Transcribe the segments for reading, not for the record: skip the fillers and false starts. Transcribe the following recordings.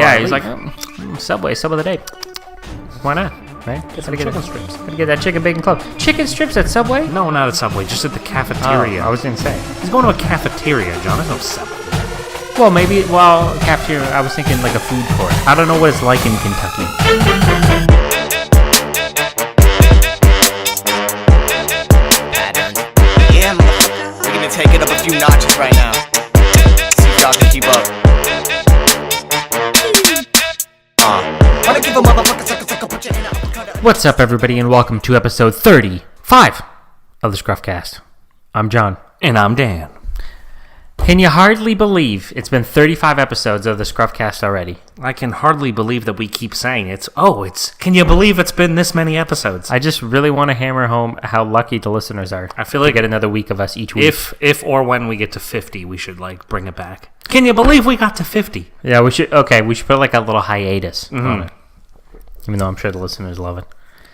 Yeah, he's like, Subway, sub of the day. Why not? Right? Get some chicken strips. Gotta get that chicken bacon club. Chicken strips at Subway? No, not at Subway. Just at the cafeteria. I was gonna say. He's going to a cafeteria, John. There's no Subway. Well, maybe, cafeteria, I was thinking like a food court. I don't know what it's like in Kentucky. Yeah, motherfucker. We're gonna take it up a few notches right now. See if y'all can keep up. Wanna give a motherfucker sucker, put your hand up. What's up, everybody, and welcome to episode 35 of the ScruffCast. I'm John. And I'm Dan. Can you hardly believe it's been 35 episodes of the ScruffCast already? I can hardly believe that we keep saying can you believe it's been this many episodes? I just really want to hammer home how lucky the listeners are. I feel like get another week of us each week. If or when we get to 50, we should bring it back. Can you believe we got to 50? Yeah, we should put like a little hiatus on it. Even though I'm sure the listeners love it.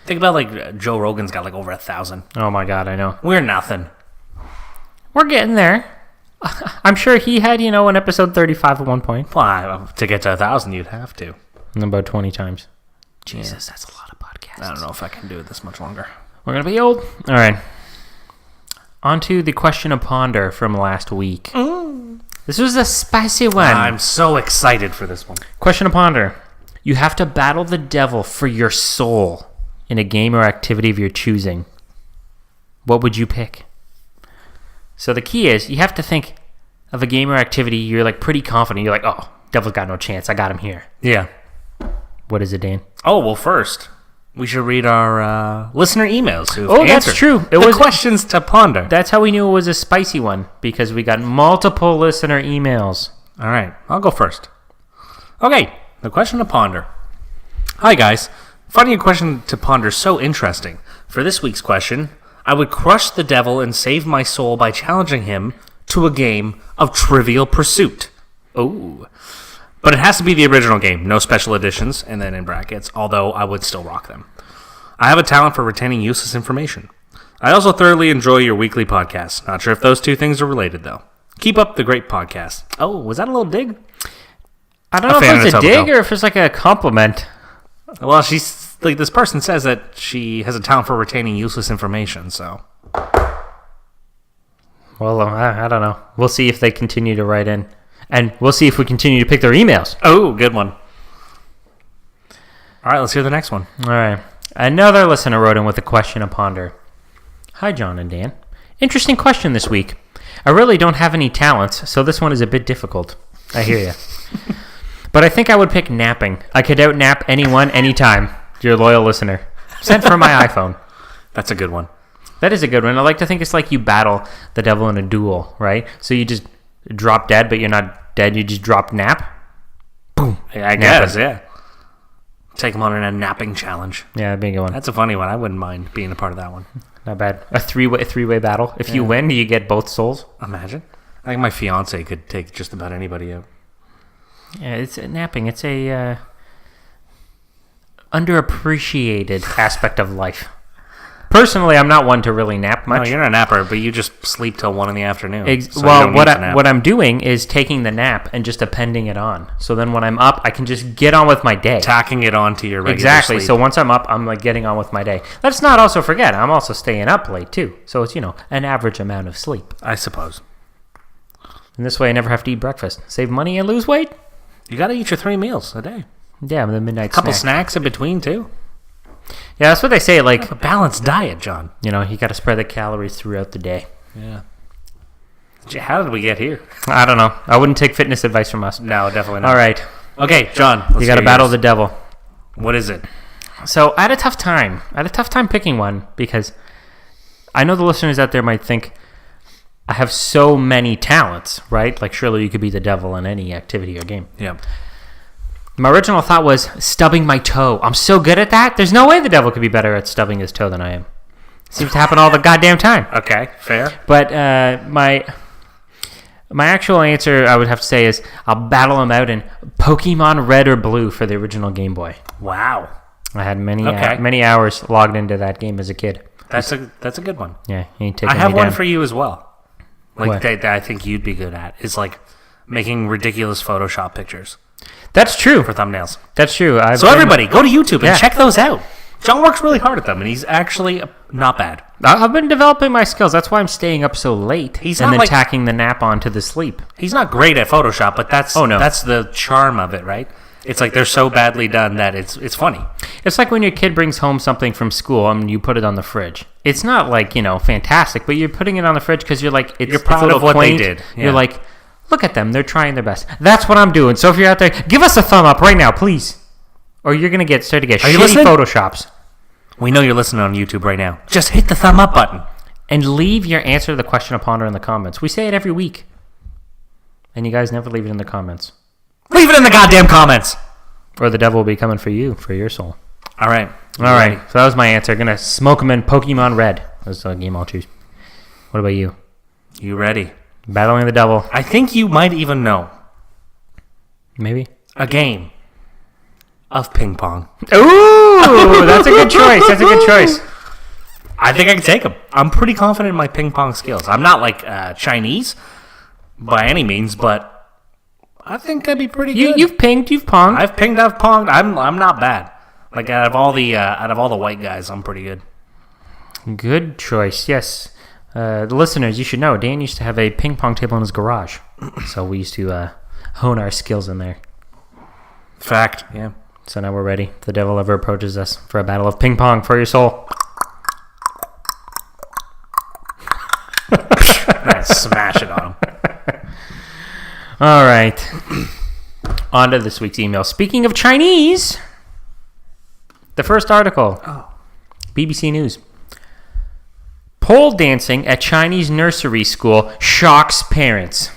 Think about Joe Rogan's got over 1,000. Oh my god, I know. We're nothing. We're getting there. I'm sure he had, an episode 35 at one point. Well, to get to 1,000, you'd have to. And about 20 times. Jesus, that's a lot of podcasts. I don't know if I can do it this much longer. We're going to be old. All right. On to the question to ponder from last week. This was a spicy one. I'm so excited for this one. Question to ponder. You have to battle the devil for your soul in a game or activity of your choosing. What would you pick? So the key is you have to think of a game or activity you're pretty confident. You're like, oh, devil's got no chance. I got him here. Yeah. What is it, Dan? Oh, well, first, we should read our listener emails. That's true. It was questions to ponder. That's how we knew it was a spicy one, because we got multiple listener emails. All right, I'll go first. Okay, the question to ponder. Hi, guys. Finding a question to ponder so interesting. For this week's question, I would crush the devil and save my soul by challenging him to a game of Trivial Pursuit. Oh. But it has to be the original game, no special editions, and then in brackets, although I would still rock them. I have a talent for retaining useless information. I also thoroughly enjoy your weekly podcasts. Not sure if those two things are related, though. Keep up the great podcast. Oh, was that a little dig? I don't know if it's a dig or if it's a compliment. Well, she's... this person says that she has a talent for retaining useless information, so... Well, I don't know. We'll see if they continue to write in. And we'll see if we continue to pick their emails. Oh, good one. All right, let's hear the next one. All right. Another listener wrote in with a question to ponder. Hi, Jon and Dan. Interesting question this week. I really don't have any talents, so this one is a bit difficult. I hear you. But I think I would pick napping. I could out-nap anyone, anytime. Your loyal listener. Sent from my iPhone. That's a good one. That is a good one. I like to think it's like you battle the devil in a duel, right? So you just drop dead, but you're not dead. You just drop nap. Boom. Yeah, I guess, yeah. Take him on a napping challenge. Yeah, that'd be a good one. That's a funny one. I wouldn't mind being a part of that one. Not bad. A three-way battle. If you win, you get both souls. Imagine. I think my fiance could take just about anybody out. Yeah, it's napping. It's a... underappreciated aspect of life. Personally, I'm not one to really nap much. No, you're not a napper, but you just sleep till 1 p.m. What I'm doing is taking the nap and just appending it on. So then when I'm up, I can just get on with my day. Tacking it on to your regular sleep. So once I'm up, I'm getting on with my day. Let's not also forget, I'm also staying up late too. So it's, an average amount of sleep. I suppose. And this way I never have to eat breakfast. Save money and lose weight. You got to eat your 3 meals a day. Yeah, the midnight snack. A couple snacks in between, too. Yeah, that's what they say, a balanced diet, John. You got to spread the calories throughout the day. Yeah. How did we get here? I don't know. I wouldn't take fitness advice from us. No, definitely not. All right. Okay, John. You got to battle the devil. What is it? So, I had a tough time. Picking one because I know the listeners out there might think I have so many talents, right? Surely you could be the devil in any activity or game. Yeah. My original thought was stubbing my toe. I'm so good at that. There's no way the devil could be better at stubbing his toe than I am. Seems to happen all the goddamn time. Okay, fair. But my actual answer, I would have to say, is I'll battle him out in Pokemon Red or Blue for the original Game Boy. Wow. I had many hours logged into that game as a kid. That's a good one. Yeah, you ain't taking I have me one down. for you as well. What? That I think you'd be good at. It's making ridiculous Photoshop pictures. That's true. for thumbnails. That's true. So everybody, go to YouTube and Yeah. check those out. John works really hard at them, and he's actually not bad. I've been developing my skills. That's why I'm staying up so late. He's and not then like- tacking the nap onto the sleep. He's not great at Photoshop, but that's the charm of it, right? It's like they're so badly done that it's funny. It's like when your kid brings home something from school and you put it on the fridge. It's not like, fantastic, but you're putting it on the fridge because you're like, you're proud of what they did. Yeah. You're like, look at them. They're trying their best. That's what I'm doing. So if you're out there, give us a thumb up right now, please. Or you're going to start to get Are you shitty listening? Photoshops. We know you're listening on YouTube right now. Just hit the thumb up button. And leave your answer to the question to ponder in the comments. We say it every week. And you guys never leave it in the comments. Leave it in the goddamn comments. Or the devil will be coming for you, for your soul. All right. All right. So that was my answer. Gonna smoke him in Pokemon Red. That's the game I'll choose. What about you? You ready? Battling the devil. I think you might even know Maybe. a game of ping pong. Ooh, that's a good choice. That's a good choice. I think I can take them. I'm pretty confident in my ping pong skills. I'm not like Chinese by any means, but I think that'd be pretty good. You've pinged, you've ponged. I've pinged, I've ponged. I'm not bad. Like out of all the white guys, I'm pretty good. Good choice. Yes. The listeners, you should know, Dan used to have a ping pong table in his garage, so we used to hone our skills in there. Fact. Yeah. So now we're ready. If the devil ever approaches us for a battle of ping pong for your soul. Smash it on him. All right. On to this week's email. Speaking of Chinese, the first article. BBC News. Pole dancing at Chinese nursery school shocks parents.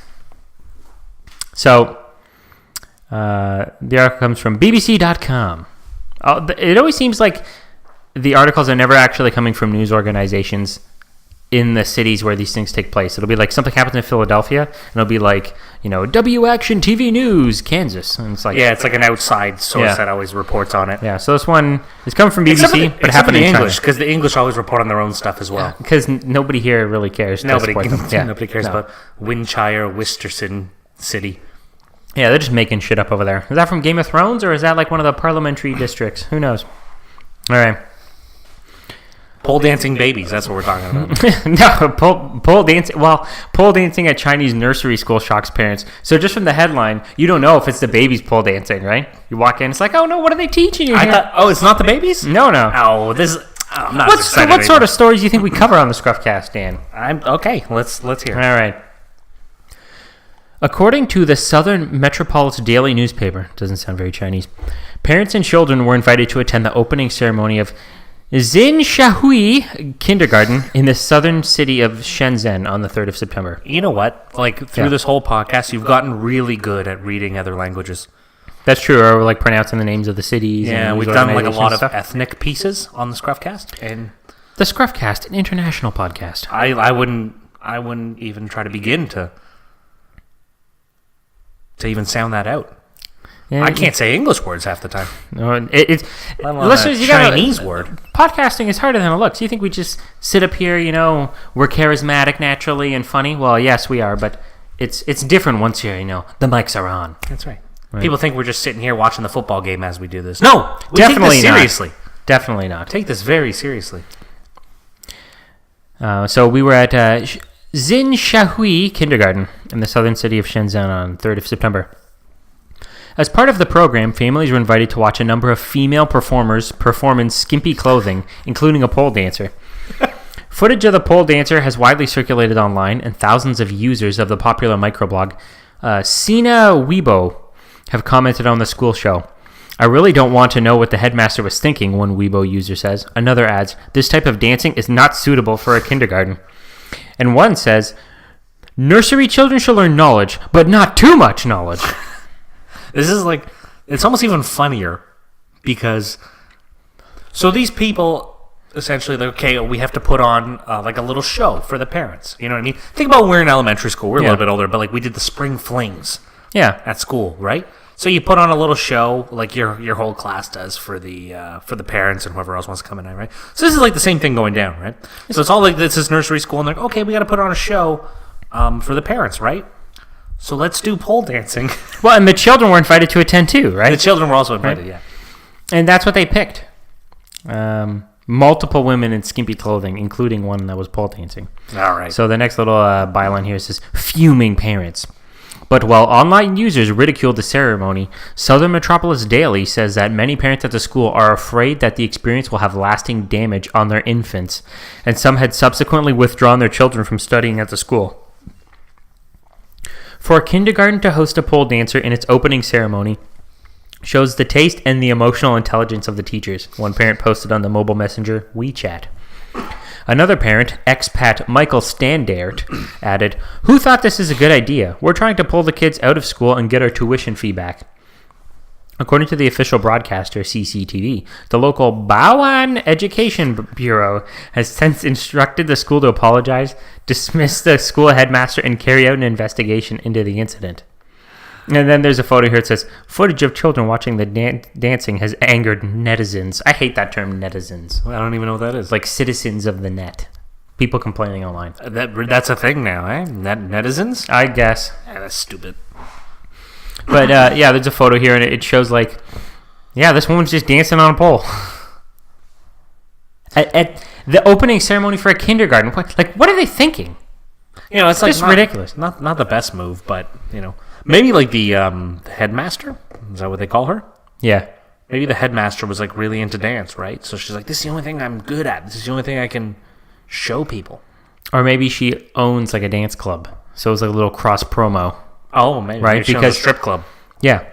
So, the article comes from BBC.com. It always seems like the articles are never actually coming from news organizations in the cities where these things take place. It'll be like something happens in Philadelphia, and it'll be like, W Action TV News, Kansas. And it's like, Yeah, it's like an outside source Yeah. that always reports on it. yeah. So this one is coming from BBC, but it except happened for the in English, China. because the English always report on their own stuff as well. Because nobody here really cares. Nobody Nobody cares about Windshire, Wisterson City. Yeah, they're just making shit up over there. Is that from Game of Thrones, or is that like one of the parliamentary districts? Who knows? All right. Pole dancing babies, that's what we're talking about. No, pole dancing. Well, pole dancing at Chinese nursery school shocks parents. So just from the headline, you don't know if it's the babies pole dancing, right? You walk in, it's like, oh no, what are they teaching you I here? thought, it's not the babies? No. Oh, I'm not What excited sort of stories do you think we cover on the ScruffCast, Dan? Okay, let's hear All it. right. According to the Southern Metropolitan Daily newspaper, doesn't sound very Chinese, parents and children were invited to attend the opening ceremony of Xin Shahui Kindergarten in the southern city of Shenzhen on the 3rd of September. You know what? Like, through Yeah. this whole podcast, you've gotten really good at reading other languages. That's true, or like pronouncing the names of the cities. Yeah, and we've news done like a lot of organizations and ethnic pieces on the ScruffCast, and The ScruffCast, an international podcast. I wouldn't even try to begin to even sound that out. Yeah, I can't say English words half the time. No, it's Let alone listeners, a you gotta- Chinese word. Podcasting is harder than it looks. You think we just sit up here, we're charismatic naturally and funny? Well, yes, we are, but it's different once you're, the mics are on. That's right. People think we're just sitting here watching the football game as we do this. No, we Definitely take this not. seriously. Definitely not. Take this very seriously. So we were at Xin Shahui Kindergarten in the southern city of Shenzhen on 3rd of September. As part of the program, families were invited to watch a number of female performers perform in skimpy clothing, including a pole dancer. Footage of the pole dancer has widely circulated online, and thousands of users of the popular microblog Sina Weibo have commented on the school show. I really don't want to know what the headmaster was thinking, one Weibo user says. Another adds, this type of dancing is not suitable for a kindergarten. And one says, nursery children shall learn knowledge, but not too much knowledge. This is like, it's almost even funnier because, so these people essentially, like, okay, we have to put on like a little show for the parents. You know what I mean? Think about when we're in elementary school. We're a Yeah. little bit older, but like we did the spring flings Yeah. at school, right? So you put on a little show like your whole class does for the parents and whoever else wants to come in, right? So this is like the same thing going down, right? So it's all like this is nursery school, and they're like, okay, we got to put on a show for the parents, right? So let's do pole dancing. Well, and the children were invited to attend too, right? The children were also invited, yeah. And that's what they picked. Multiple women in skimpy clothing, including one that was pole dancing. All right. So the next little byline here says, fuming parents. But while online users ridiculed the ceremony, Southern Metropolis Daily says that many parents at the school are afraid that the experience will have lasting damage on their infants, and some had subsequently withdrawn their children from studying at the school. For a kindergarten to host a pole dancer in its opening ceremony shows the taste and the emotional intelligence of the teachers, one parent posted on the mobile messenger WeChat. Another parent, expat Michael Standart, added, "Who thought this is a good idea? We're trying to pull the kids out of school and get our tuition fee back." According to the official broadcaster, CCTV, the local Bowen Education Bureau has since instructed the school to apologize, dismiss the school headmaster, and carry out an investigation into the incident. And then there's a photo here that says, footage of children watching the dancing has angered netizens. I hate that term, netizens. Well, I don't even know what that is. Like citizens of the net. People complaining online. That's a thing now, eh? Netizens? I guess. Yeah, that's stupid. But, yeah, there's a photo here, and it shows, like, yeah, this woman's just dancing on a pole. At the opening ceremony for a kindergarten. Like, what are they thinking? You know, it's like just ridiculous. Not the best move, but, you know. Maybe like the headmaster? Is that what they call her? Yeah. Maybe the headmaster was like really into dance, right? So she's like, this is the only thing I'm good at. This is the only thing I can show people. Or maybe she owns like a dance club. So it's like a little cross promo. Oh, maybe. Right? Maybe she owns Because a strip club. Yeah.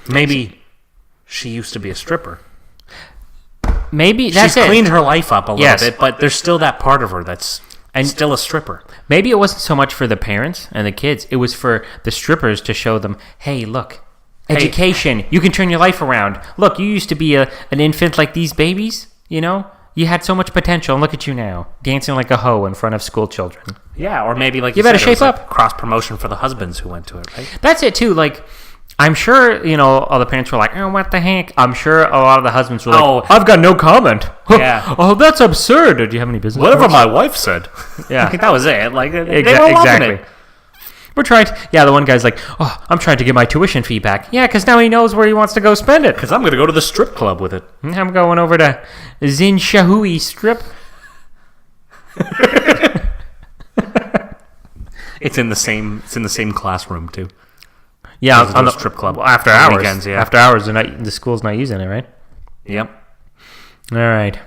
Maybe she used to be a stripper. Maybe that's She's it. cleaned her life up a little bit, but there's still that part of her that's still a stripper. Maybe it wasn't so much for the parents and the kids. It was for the strippers to show them, hey, look, education. You can turn your life around. Look, you used to be an infant like these babies, you know? You had so much potential, and look at you now, dancing like a hoe in front of school children. Yeah, or maybe like you better shape up. Cross promotion for the husbands who went to it, right? That's it too. Like, I'm sure all the parents were like, "Oh, what the heck?" I'm sure a lot of the husbands were like, "Oh, I've got no comment." Yeah. Oh, that's absurd. Do you have any business? Whatever my wife said. Yeah, that was it. Like they were exactly. loving it. We're trying to, the one guy's like, "Oh, I'm trying to get my tuition fee back." Yeah, because now he knows where he wants to go spend it. Because I'm going to go to the strip club with it. I'm going over to Zin Shahui Strip. It's in the same classroom too. Yeah, on the strip club. Well, after on hours. Weekends, yeah. After hours, the school's not using it, right? Yep. All right.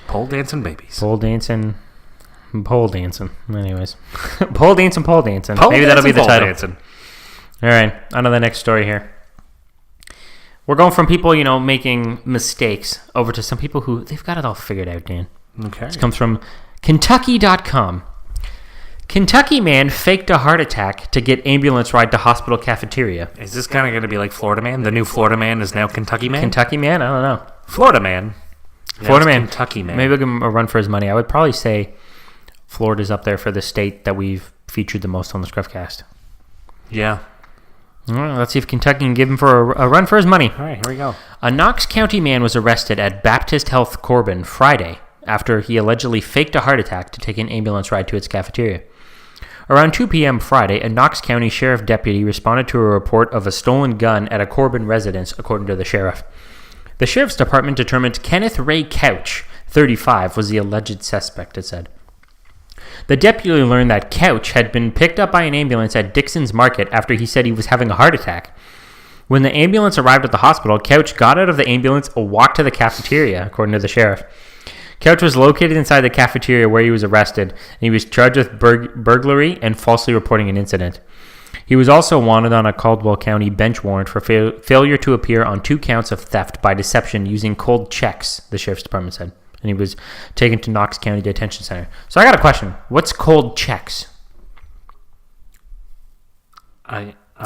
Pole dancing babies. Pole dancing. Anyways. Pole dancing. Pole Maybe that'll be the title. Dancing. All right. On to the next story here. We're going from people, making mistakes over to some people who, they've got it all figured out, Dan. Okay. This comes from Kentucky.com. Kentucky man faked a heart attack to get ambulance ride to hospital cafeteria. Is this kind of going to be like Florida Man? The new Florida Man is now Kentucky Man? Kentucky man? I don't know. Florida Man. Florida man. Kentucky Man. Maybe we'll give him a run for his money. I would probably say Florida's up there for the state that we've featured the most on the ScruffCast. Yeah. All right, let's see if Kentucky can give him for a run for his money. All right, here we go. A Knox County man was arrested at Baptist Health Corbin Friday after he allegedly faked a heart attack to take an ambulance ride to its cafeteria. Around 2 p.m. Friday, a Knox County Sheriff deputy responded to a report of a stolen gun at a Corbin residence, according to the sheriff. The sheriff's department determined Kenneth Ray Couch, 35, was the alleged suspect, it said. The deputy learned that Couch had been picked up by an ambulance at Dixon's Market after he said he was having a heart attack. When the ambulance arrived at the hospital, Couch got out of the ambulance and walked to the cafeteria, according to the sheriff. Couch was located inside the cafeteria where he was arrested, and he was charged with burglary and falsely reporting an incident. He was also wanted on a Caldwell County bench warrant for failure to appear on 2 counts of theft by deception using cold checks, the sheriff's department said. And he was taken to Knox County Detention Center. So I got a question. What's cold checks?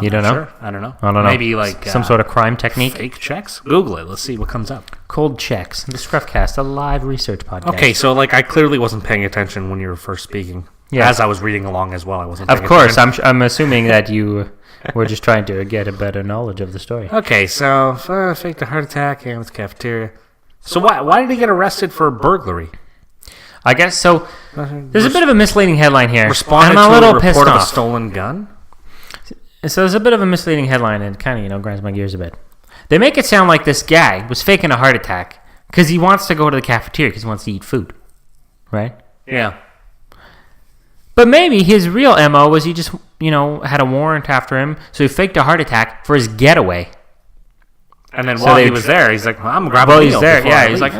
You don't know? Sure. I don't know. I don't know. Maybe like some sort of crime technique? Fake checks? Google it. Let's see what comes up. Cold checks. The ScruffCast, a live research podcast. Okay, so I clearly wasn't paying attention when you were first speaking. Yeah. As I was reading along as well, I wasn't paying Of course, attention. I'm assuming that you were just trying to get a better knowledge of the story. Okay, so faked a heart attack and with cafeteria. So why did he get arrested for burglary? I guess so. There's a bit of a misleading headline here. Responded I'm a to little a pissed report of a off. stolen gun? So there's a bit of a misleading headline, and it kind of, grinds my gears a bit. They make it sound like this guy was faking a heart attack because he wants to go to the cafeteria because he wants to eat food, right? Yeah. But maybe his real MO was he just, had a warrant after him, so he faked a heart attack for his getaway. And then while he was there, he's like, I'm grabbing a meal. He's there, yeah. He's like,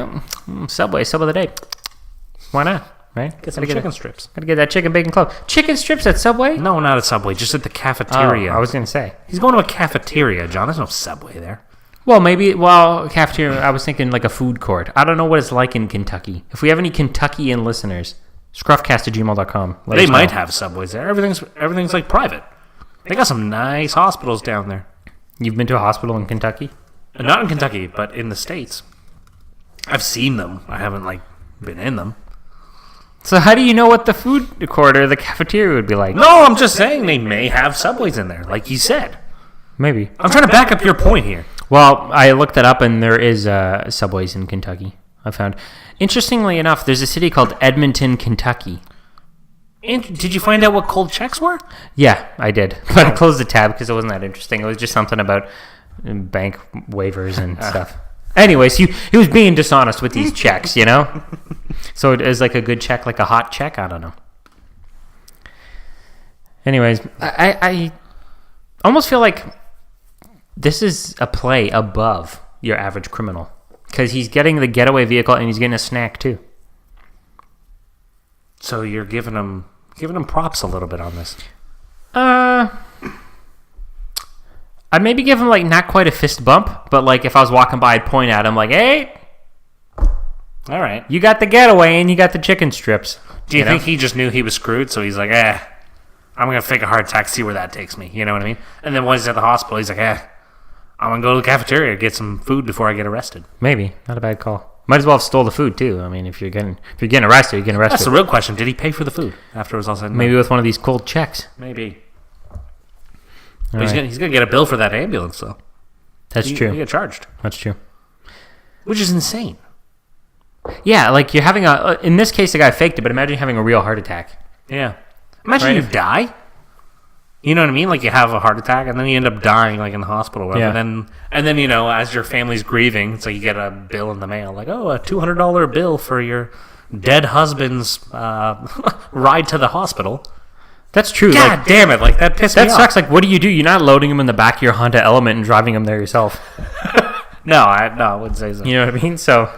Subway, sub of the day. Why not, right? Get some chicken strips. Gotta get that chicken bacon club. Chicken strips at Subway? No, not at Subway, just at the cafeteria. I was going to say. He's going to a cafeteria, John. There's no Subway there. Well, cafeteria, I was thinking like a food court. I don't know what it's like in Kentucky. If we have any Kentuckian listeners, ScruffCast@gmail.com. They might have Subways there. Everything's like private. They got some nice hospitals down there. You've been to a hospital in Kentucky? Not in Kentucky, but in the States. I've seen them. I haven't, been in them. So how do you know what the food court or the cafeteria would be like? No, I'm just saying they may have Subways in there, like you said. Maybe. I'm trying to back up your point here. Well, I looked it up, and there is Subways in Kentucky, I found. Interestingly enough, there's a city called Edmonton, Kentucky. Did you find out what cold checks were? Yeah, I did. But I closed the tab because it wasn't that interesting. It was just something about bank waivers and stuff. Anyways, he was being dishonest with these checks, So it is like a good check, like a hot check? I don't know. Anyways, I almost feel like this is a play above your average criminal. Because he's getting the getaway vehicle and he's getting a snack too. So you're giving him props a little bit on this. I'd maybe give him not quite a fist bump, but if I was walking by, I'd point at him hey, all right, you got the getaway and you got the chicken strips. Do you think he just knew he was screwed? So he's like, I'm gonna fake a heart attack, see where that takes me. You know what I mean? And then once he's at the hospital, he's like, I'm gonna go to the cafeteria get some food before I get arrested. Maybe not a bad call. Might as well have stole the food too. I mean, if you're getting arrested, you're getting arrested. That's the real question. Did he pay for the food after it was all said and done? Maybe with one of these cold checks. Maybe. But he's gonna get a bill for that ambulance, though. That's true. He get charged. That's true. Which is insane. Yeah, you're having in this case, the guy faked it, but imagine having a real heart attack. Yeah. Imagine you die. You know what I mean? You have a heart attack, and then you end up dying, in the hospital. Right? Yeah. And then, as your family's grieving, it's you get a bill in the mail. A $200 bill for your dead husband's ride to the hospital. That's true. God damn it! That pissed me off. That sucks. What do? You're not loading him in the back of your Honda Element and driving him there yourself. No, I wouldn't say so. You know what I mean? So,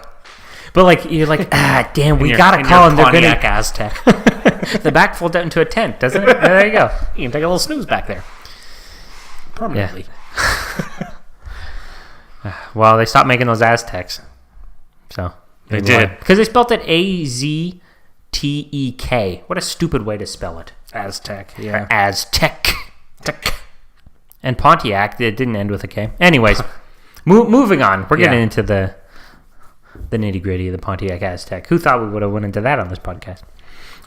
but you're damn, we gotta call him. They're gonna Aztec. The back folds out into a tent, doesn't it? There you go. You can take a little snooze back there. Permanently. Yeah. Well, they stopped making those Aztecs. So they did because they spelled it Aztek. What a stupid way to spell it. Aztec, yeah. Aztec. And Pontiac, it didn't end with a K. Anyways, moving on. We're getting into the nitty-gritty of the Pontiac Aztec. Who thought we would have went into that on this podcast?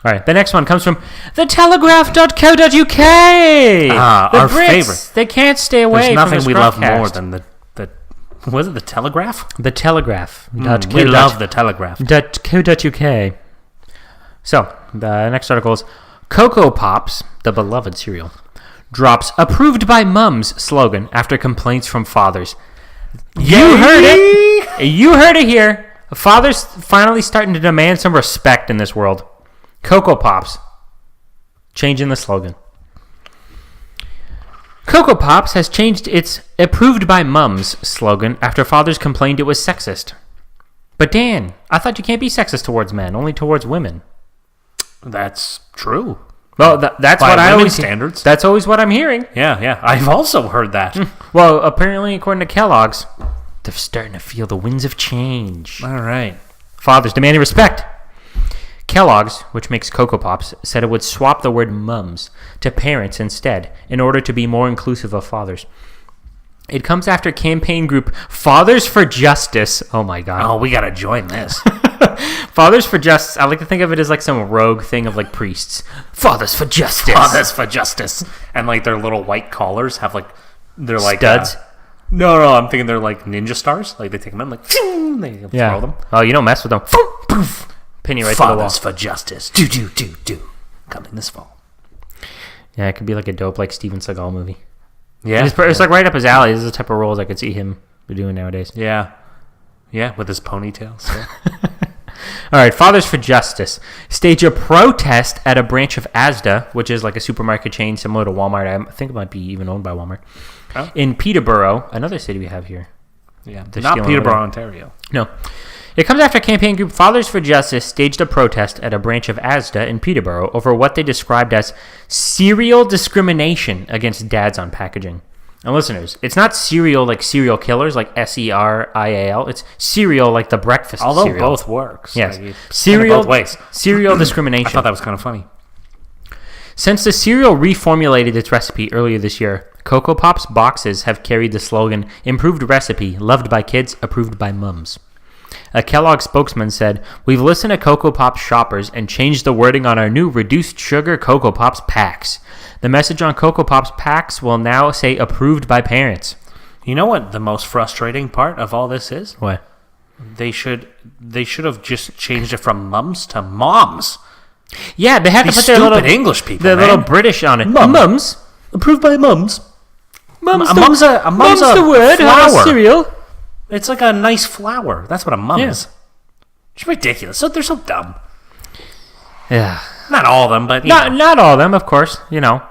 All right, the next one comes from thetelegraph.co.uk. Our Brits, favorite. They can't stay away from the nothing we love ScruffCast. more than the was it the Telegraph? The Telegraph. We love the Telegraph. .co.uk. So, the next article is Cocoa Pops, the beloved cereal, drops approved by mums slogan after complaints from fathers. You heard it. You heard it here. Fathers finally starting to demand some respect in this world. Cocoa Pops changing the slogan. Cocoa Pops has changed its approved by mums slogan after fathers complained it was sexist. But Dan, I thought you can't be sexist towards men, only towards women. That's true. Well, that's by what I always standards. That's always what I'm hearing. Yeah. I've also heard that. Well, apparently, according to Kellogg's, they're starting to feel the winds of change. All right. Fathers demanding respect. Kellogg's, which makes Cocoa Pops, said it would swap the word mums to parents instead in order to be more inclusive of fathers. It comes after campaign group Fathers for Justice. Oh my God. Oh, we got to join this. Fathers for Justice. I like to think of it as some rogue thing of priests. Fathers for Justice. Fathers for Justice. And their little white collars have they're studs. No, I'm thinking they're ninja stars. They take them in, they throw them. Oh, you don't mess with them. Poof. Pin you right to the wall. Fathers for Justice. Do. Coming this fall. Yeah, it could be a dope Steven Seagal movie. Yeah. It's like right up his alley. This is the type of roles I could see him doing nowadays. Yeah. Yeah, with his ponytail. So. All right, Fathers for Justice stage a protest at a branch of Asda, which is like a supermarket chain similar to Walmart. I think it might be even owned by Walmart. Oh. In Peterborough, another city we have here. Yeah, They're not stealing Peterborough, over Ontario. No. It comes after campaign group Fathers for Justice staged a protest at a branch of Asda in Peterborough over what they described as serial discrimination against dads on packaging. And listeners, it's not cereal like serial killers, like SERIAL. It's cereal like the breakfast Although cereal. both works. Yes. Like, Cereal, both ways. Cereal discrimination. I thought that was kind of funny. Since the cereal reformulated its recipe earlier this year, Cocoa Pops boxes have carried the slogan, improved recipe, loved by kids, approved by mums. A Kellogg spokesman said, "We've listened to Cocoa Pops shoppers and changed the wording on our new reduced sugar Cocoa Pops packs. The message on Cocoa Pops packs will now say approved by parents." You know what the most frustrating part of all this is? What? They should have just changed it from mums to moms. Yeah, they have These to put their stupid little English people, their man. little British on it. Mum. Mums. Approved by mums. Mum's A the, mum's a mum's the word on a flower. cereal. It's like a nice flower. That's what a mum Yeah. is. It's ridiculous. So they're so dumb. Yeah. Not all of them, but you know. Not all of them, of course. You know,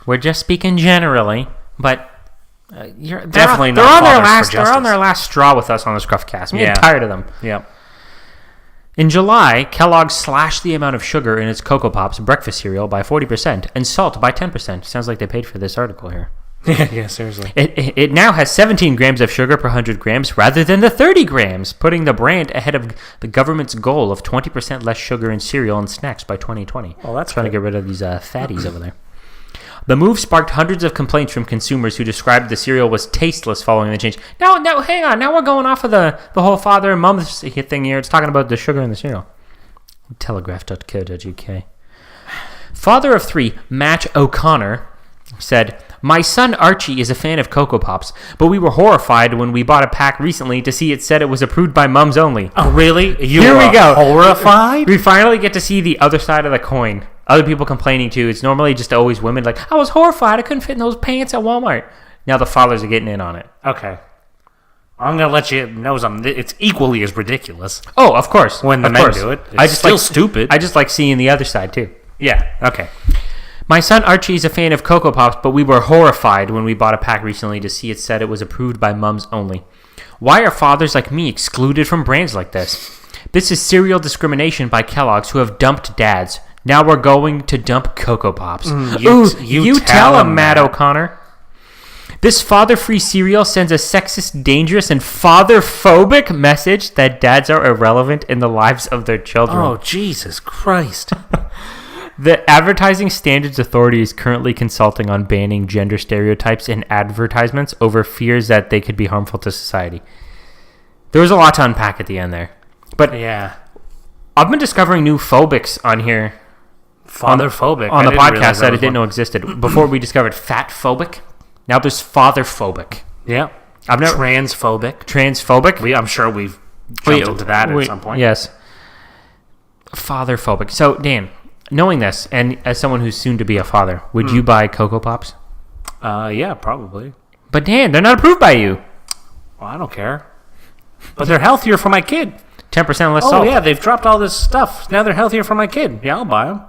we're just speaking generally, but Definitely they're not on their Fathers for last. They're on Justice. their last straw with us on the ScruffCast. I'm Yeah. getting tired of them. Yeah. In July, Kellogg slashed the amount of sugar in its Cocoa Pops breakfast cereal by 40% and salt by 10%. Sounds like they paid for this article here. Yeah, seriously. It now has 17 grams of sugar per 100 grams rather than the 30 grams, putting the brand ahead of the government's goal of 20% less sugar in cereal and snacks by 2020. Well, that's trying good. to get rid of these fatties over there. The move sparked hundreds of complaints from consumers who described the cereal was tasteless following the change. Now, hang on. Now we're going off of the whole father and mom thing here. It's talking about the sugar in the cereal. Telegraph.co.uk. Father of three, Matt O'Connor, said, "My son Archie is a fan of Cocoa Pops, but we were horrified when we bought a pack recently to see it said it was approved by mums only." Oh, really? Here we go. Horrified? We finally get to see the other side of the coin. Other people complaining too. It's normally just always women like, "I was horrified. I couldn't fit in those pants at Walmart." Now the fathers are getting in on it. Okay. I'm going to let you know something. It's equally as ridiculous Oh, of course. when the Of men course. do it. It's still stupid. I just like seeing the other side too. Yeah, okay. My son Archie is a fan of Cocoa Pops, but we were horrified when we bought a pack recently to see it said it was approved by mums only. Why are fathers like me excluded from brands like this? This is cereal discrimination by Kellogg's, who have dumped dads. Now we're going to dump Cocoa Pops. You tell him, him, Matt Matt. O'Connor. This father-free cereal sends a sexist, dangerous, and father-phobic message that dads are irrelevant in the lives of their children. Oh, Jesus Christ. The Advertising Standards Authority is currently consulting on banning gender stereotypes in advertisements over fears that they could be harmful to society. There was a lot to unpack at the end there. But Yeah. I've been discovering new phobics on here Father-phobic. on I the didn't realize podcast that I was didn't know one. existed. Before we discovered fat-phobic, now there's father-phobic. Yeah. I've never... Transphobic. Transphobic? I'm sure we've jumped into that at some point. Yes. Father-phobic. So, Dan, knowing this, and as someone who's soon to be a father, would you buy Cocoa Pops? Yeah, probably. But Dan, they're not approved by you. Well, I don't care. But they're healthier for my kid. 10% less Oh, salt. yeah, they've dropped all this stuff. Now they're healthier for my kid. Yeah, I'll buy them.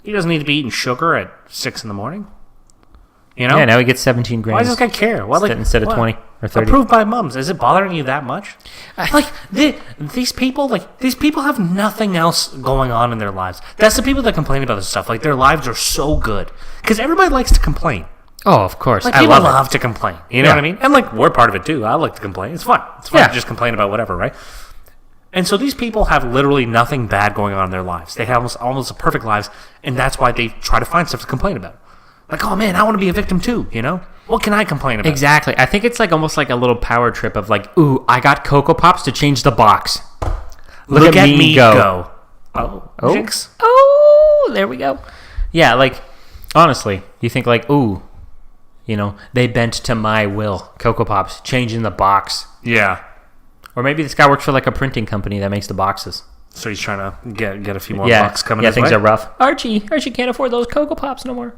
He doesn't need to be eating sugar at 6 in the morning. You know? Yeah, now he gets 17 grams. Why does this guy care? Well, Instead of what? 20 or 30. Approved by mums. Is it bothering you that much? These people have nothing else going on in their lives. That's the people that complain about this stuff. Like, their lives are so good. Because everybody likes to complain. Oh, of course. Like, I people love love to complain. You know Yeah. what I mean? And, like, we're part of it, too. I like to complain. It's fun. It's fun Yeah. to just complain about whatever, right? And so these people have literally nothing bad going on in their lives. They have almost perfect lives, and that's why they try to find stuff to complain about. Like, oh, man, I want to be a victim, too, you know? What can I complain about? Exactly. I think it's like almost like a little power trip of like, ooh, I got Cocoa Pops to change the box. Look at me go. Oh, jinx. Oh, there we go. Yeah, like, honestly, you think like, ooh, you know, they bent to my will. Cocoa Pops, changing the box. Yeah. Or maybe this guy works for like a printing company that makes the boxes. So he's trying to get a few more Yeah, bucks coming yeah, his things way. are rough. Archie can't afford those Cocoa Pops no more.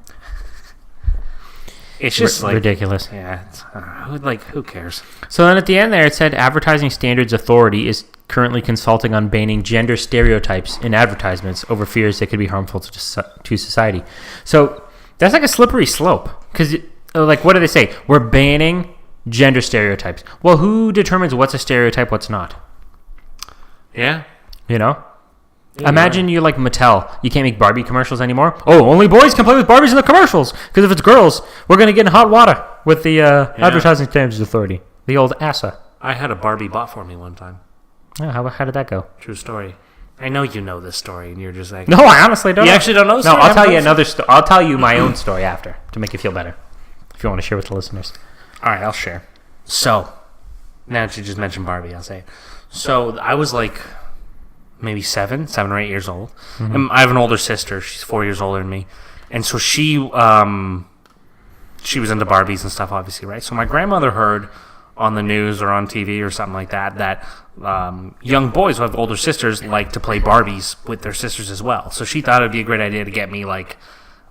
It's just like ridiculous. Yeah, it's, who cares? So then at the end there, it said Advertising Standards Authority is currently consulting on banning gender stereotypes in advertisements over fears they could be harmful to society. So that's like a slippery slope. Because, what do they say? We're banning gender stereotypes. Well, who determines what's a stereotype, what's not? Yeah. You know? Yeah, Imagine you're like Mattel. You can't make Barbie commercials anymore. Oh, only boys can play with Barbies in the commercials. Because if it's girls, we're going to get in hot water with the Advertising Standards Authority. The old ASA. I had a Barbie bought for me one time. Oh, how did that go? True story. I know you know this story, and you're just like... No, I honestly don't know. You actually don't know the No, story? I'll tell you another story. I'll tell you my own story after to make you feel better. If you want to share with the listeners. All right, I'll share. So, now that you just mentioned Barbie, I'll say it. So, I was like... maybe 7 or 8 years old. Mm-hmm. And I have an older sister. She's 4 years older than me. And so she was into Barbies and stuff, obviously, right? So my grandmother heard on the news or on TV or something like that young boys who have older sisters like to play Barbies with their sisters as well. So she thought it would be a great idea to get me, like,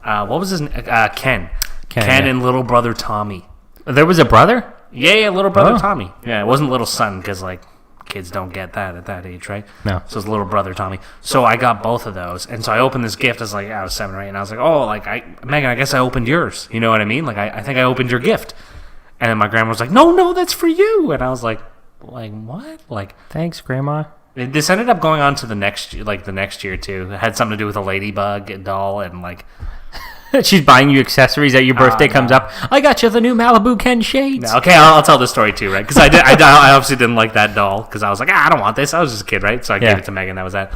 what was his name? Ken. Ken and little brother Tommy. There was a brother? Yeah, little brother Tommy. Yeah, it wasn't little son because, like, kids don't get that at that age, right? No. So it's little brother Tommy. So I got both of those, and so I opened this gift. I was like, I was 7 or 8, and I was like, oh, like Megan, I guess I opened yours. You know what I mean? Like I think I opened your gift. And then my grandma was like, no, that's for you. And I was like what? Like, thanks, Grandma. This ended up going on to the next year too. It had something to do with a ladybug doll and like. She's buying you accessories at your birthday comes up. I got you the new Malibu Ken shades. No, okay, I'll tell the story too, right? Because I obviously didn't like that doll because I was like, I don't want this. I was just a kid, right? So I gave it to Megan. That was that.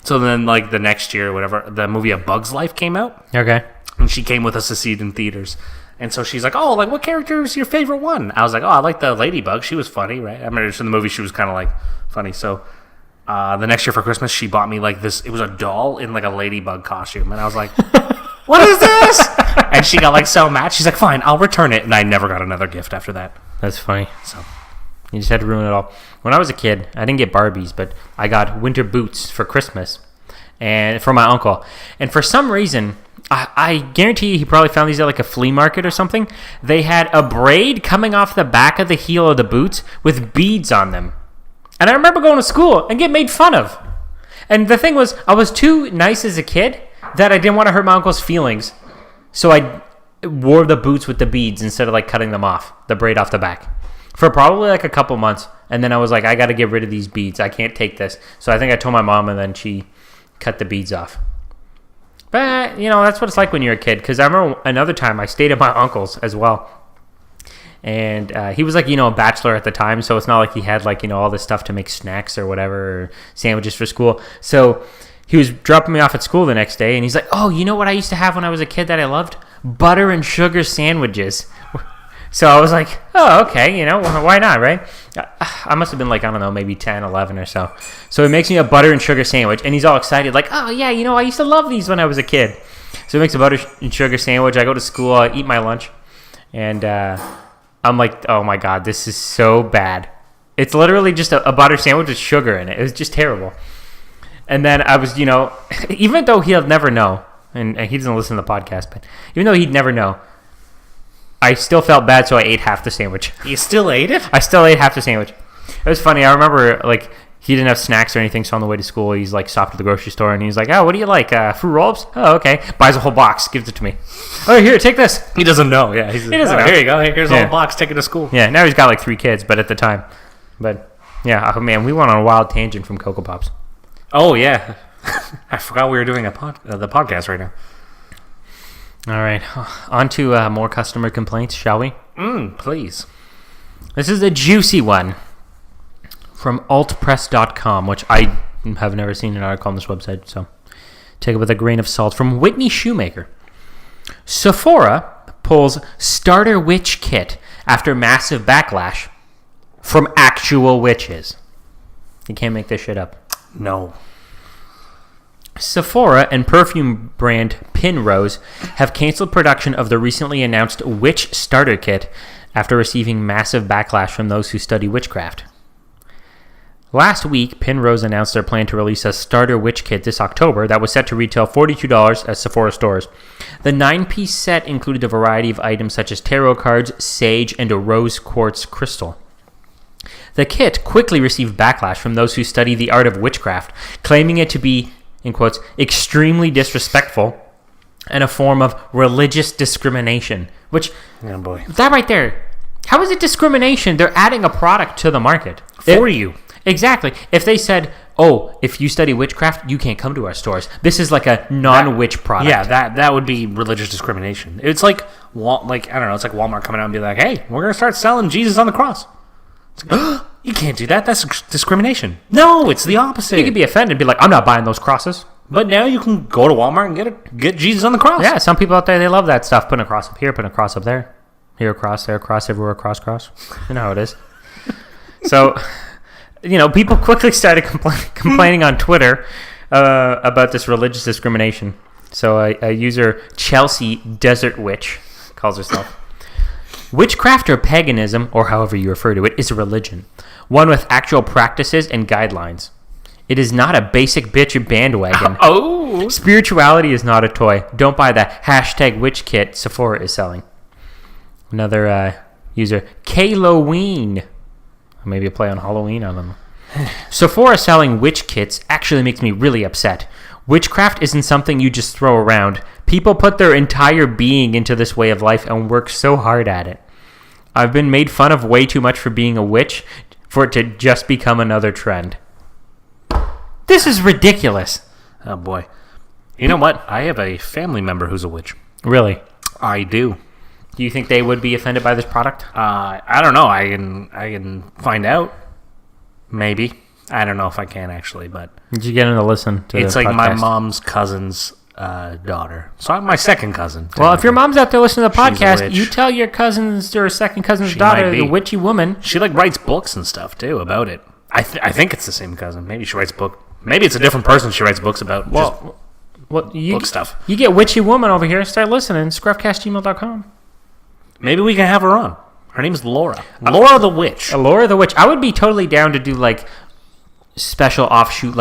So then, like the next year, or whatever, the movie A Bug's Life came out. Okay. And she came with us to see it in theaters. And so she's like, oh, like what character is your favorite one? I was like, oh, I like the ladybug. She was funny, right? I remember in the movie she was kind of like funny. So the next year for Christmas, she bought me like this. It was a doll in like a ladybug costume, and I was like. What is this? And she got like so mad. She's like, fine, I'll return it. And I never got another gift after that. That's funny. So you just had to ruin it all. When I was a kid, I didn't get Barbies, but I got winter boots for Christmas and for my uncle. And for some reason, I guarantee you he probably found these at like a flea market or something. They had a braid coming off the back of the heel of the boots with beads on them. And I remember going to school and getting made fun of. And the thing was, I was too nice as a kid that I didn't want to hurt my uncle's feelings. So I wore the boots with the beads instead of like cutting them off, the braid off the back, for probably like a couple months. And then I was like, I got to get rid of these beads. I can't take this. So I think I told my mom, and then she cut the beads off. But, that's what it's like when you're a kid. Because I remember another time I stayed at my uncle's as well. And he was like, a bachelor at the time. So it's not like he had like, all this stuff to make snacks or whatever, or sandwiches for school. So he was dropping me off at school the next day, and he's like, oh, you know what I used to have when I was a kid that I loved? Butter and sugar sandwiches. So I was like, oh, okay, why not, right? I must have been like, I don't know, maybe 10, 11 or so. So he makes me a butter and sugar sandwich, and he's all excited, like, oh, yeah, I used to love these when I was a kid. So he makes a butter and sugar sandwich. I go to school, I eat my lunch, and I'm like, oh, my God, this is so bad. It's literally just a butter sandwich with sugar in it. It was just terrible. And then I was, even though he'll never know, and he doesn't listen to the podcast, but even though he'd never know, I still felt bad, so I ate half the sandwich. You still ate it? I still ate half the sandwich. It was funny. I remember, like, he didn't have snacks or anything, so on the way to school, he's, like, stopped at the grocery store, and he's like, oh, what do you like? Fruit roll-ups? Oh, okay. Buys a whole box, gives it to me. Oh, here, take this. He doesn't know, yeah. He doesn't know. Here you go. Here's a whole box. Take it to school. Yeah, now he's got, like, 3 kids, but at the time. But, yeah, oh, man, we went on a wild tangent from Cocoa Pops. Oh, yeah. I forgot we were doing the podcast right now. All right. On to more customer complaints, shall we? Please. This is a juicy one from altpress.com, which I have never seen an article on this website, so take it with a grain of salt. From Whitney Shoemaker. Sephora pulls starter witch kit after massive backlash from actual witches. You can't make this shit up. No. Sephora and perfume brand Pinrose have canceled production of the recently announced witch starter kit after receiving massive backlash from those who study witchcraft. Last week, Penrose announced their plan to release a starter witch kit this October that was set to retail $42 at Sephora stores. The 9-piece set included a variety of items such as tarot cards, sage, and a rose quartz crystal. The kit quickly received backlash from those who study the art of witchcraft, claiming it to be, in quotes, extremely disrespectful and a form of religious discrimination. Which, Oh boy. that right there, how is it discrimination? They're adding a product to the market. For you. Exactly. If they said, oh, if you study witchcraft, you can't come to our stores. This is like a non-witch product. Yeah, that would be religious discrimination. It's like, I don't know, it's like Walmart coming out and be like, hey, we're going to start selling Jesus on the cross. It's like, oh, you can't do that. That's discrimination. No, it's the opposite. You could be offended and be like, I'm not buying those crosses. But now you can go to Walmart and get Jesus on the cross. Yeah, some people out there, they love that stuff. Putting a cross up here, putting a cross up there. Here, a cross, there, a cross, everywhere, cross. You know how it is. So, people quickly started complaining on Twitter about this religious discrimination. So a user, Chelsea Desert Witch, calls herself. Witchcraft or paganism, or however you refer to it, is a religion. One with actual practices and guidelines. It is not a basic bitch bandwagon. Oh! Spirituality is not a toy. Don't buy the hashtag witch kit Sephora is selling. Another user, Kaloween. Maybe a play on Halloween, I don't know. Sephora selling witch kits actually makes me really upset. Witchcraft isn't something you just throw around. People put their entire being into this way of life and work so hard at it. I've been made fun of way too much for being a witch for it to just become another trend. This is ridiculous. Oh, boy. You know what? I have a family member who's a witch. Really? I do. Do you think they would be offended by this product? I don't know. I can find out. Maybe. I don't know if I can, actually, but... Did you get them to listen to it's the like podcast? my mom's cousin's daughter. So I'm my second cousin. Well, if your mom's out there listening to the She's a podcast, witch. you tell your cousins or second cousin's She daughter, might be. the witchy woman. She writes books and stuff, too, about it. I think it's the same cousin. Maybe she writes book. Maybe it's a different person she writes books about. Well, book stuff. You get witchy woman over here. Start listening. ScruffCast@gmail.com. Maybe we can have her on. Her name's Laura. Laura the Witch. Laura the Witch. I would be totally down to do special offshoot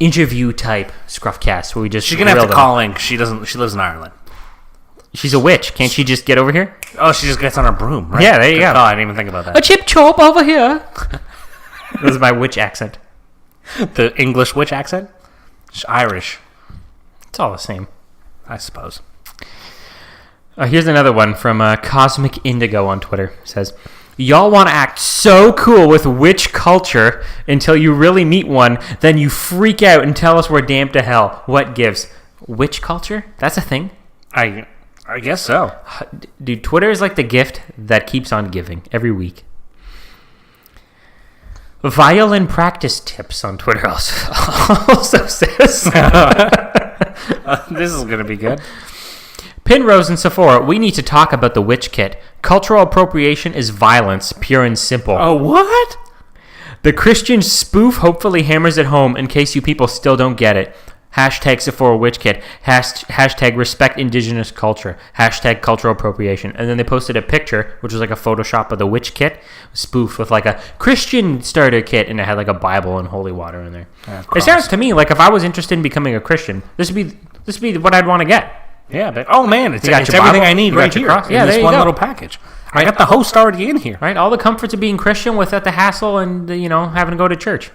interview type ScruffCast where we just She's gonna have grill to them. call in. She lives in Ireland. She's a witch. Can't she just get over here? Oh, she just gets on her broom, right? Yeah, there you go. Oh, I didn't even think about A that. chip chop over here. This is my witch accent. The English witch accent? She's Irish, It's all the same. I suppose. Here's another one from Cosmic Indigo on Twitter. It says, y'all want to act so cool with witch culture until you really meet one, then you freak out and tell us we're damned to hell. What gives? Witch culture? That's a thing? I guess so. Dude, Twitter is like the gift that keeps on giving every week. Violin practice tips on Twitter also says... This is going to be good. Penrose and Sephora, we need to talk about the witch kit. Cultural appropriation is violence, pure and simple. Oh, what? The Christian spoof hopefully hammers it home in case you people still don't get it. Hashtag Sephora Witch Kit. Hashtag respect indigenous culture. Hashtag cultural appropriation. And then they posted a picture, which was like a Photoshop of the witch kit, spoof with a Christian starter kit, and it had a Bible and holy water in there. It sounds to me like if I was interested in becoming a Christian, this would be what I'd want to get. Yeah, but oh man, it's your everything Bible, I need you right got your here cross. Yeah, in there this you one go. little package. I got the host already in here. Right? All the comforts of being Christian without the hassle and, having to go to church.